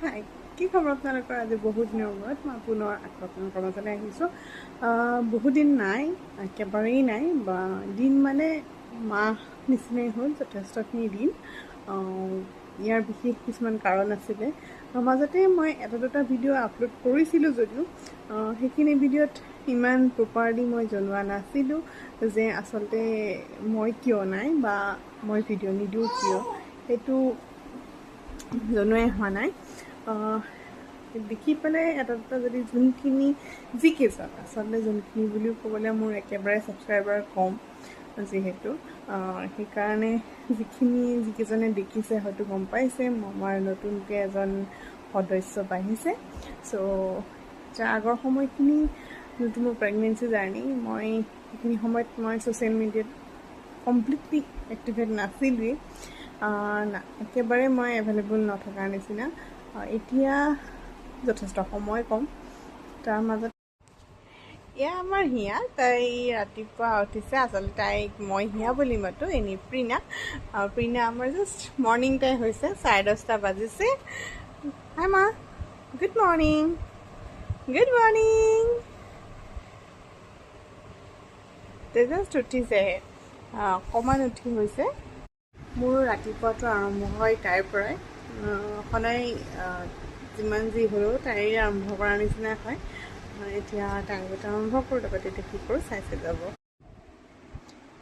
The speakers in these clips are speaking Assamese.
হাই, কি খবৰ আপোনালোকৰ? আজি বহুত দিনৰ মূৰত মই পুনৰ আপোনালোকৰ মাজলৈ আহিছোঁ। বহুত দিন নাই, একেবাৰেই নাই, বা দিন মানে মাহ নিচিনাই হ'ল, যথেষ্টখিনি দিন। ইয়াৰ বিশেষ কিছুমান কাৰণ আছিলে। মাজতে মই এটা দুটা ভিডিঅ' আপলোড কৰিছিলোঁ যদিও সেইখিনি ভিডিঅ'ত ইমান প্ৰপাৰলি মই জনোৱা নাছিলোঁ যে আচলতে মই কিয় নাই বা মই ভিডিঅ' নিদিওঁ কিয়, সেইটো জনোৱাই হোৱা নাই। দেখি পেলাই এটা দুটা যদি যিকেইজন আচলতে যোনখিনি বুলিও ক'বলৈ মোৰ একেবাৰে ছাবস্ক্ৰাইবাৰ কম, যিহেতু সেইকাৰণে যিকেইজনে দেখিছে হয়তো গম পাইছে আমাৰ নতুনকৈ এজন সদস্য বাঢ়িছে। চ' যাৰ আগৰ সময়খিনি যোনটো মোৰ প্ৰেগনেঞ্চি জাৰ্ণি, মই সেইখিনি সময়ত মই ছ'চিয়েল মিডিয়াত কমপ্লিটলি এক্টিভেট নাছিলোঁৱেই, একেবাৰে মই এভেইলেবল নথকাৰ নিচিনা। এতিয়া যথেষ্ট সময় কম। তাৰ মাজত এয়া আমাৰ হিয়া, তাই ৰাতিপুৱা উঠিছে। আচলতে তাইক মই হিয়া বুলি মাতো, এনেই প্ৰীণা আমাৰ জাষ্ট মৰ্ণিং টাইম হৈছে, 10:30 বাজিছে। হাই মা, গুড মৰ্ণিং। তাই জাষ্ট উঠিছেহে, অকণমান উঠি হৈছে। মোৰ ৰাতিপুৱাটো আৰম্ভ হয় তাইৰ পৰাই। সদায় যিমান যি হ'লেও তাইৰে আৰম্ভ কৰাৰ নিচিনা হয়। এতিয়া তাইৰ আগতে আৰম্ভ কৰোঁ, লগতে এতিয়া কি কৰোঁ চাই যাব।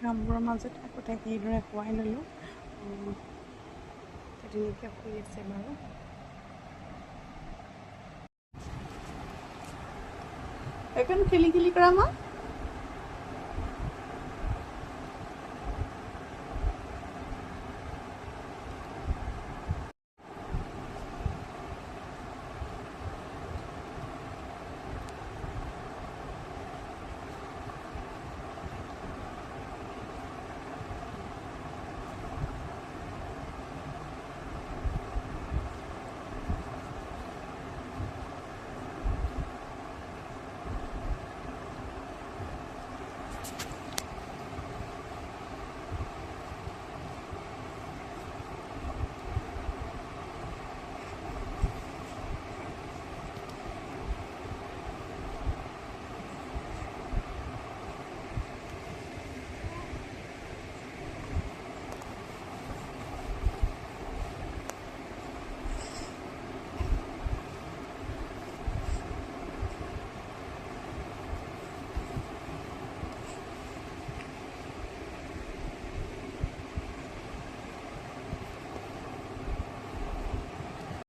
কামবোৰৰ মাজত আকৌ তাইক এইদৰে শুৱাই ল'লোঁ। তেনেকৈ শুই আছে বাৰু। এখন খেলি কৰা মা।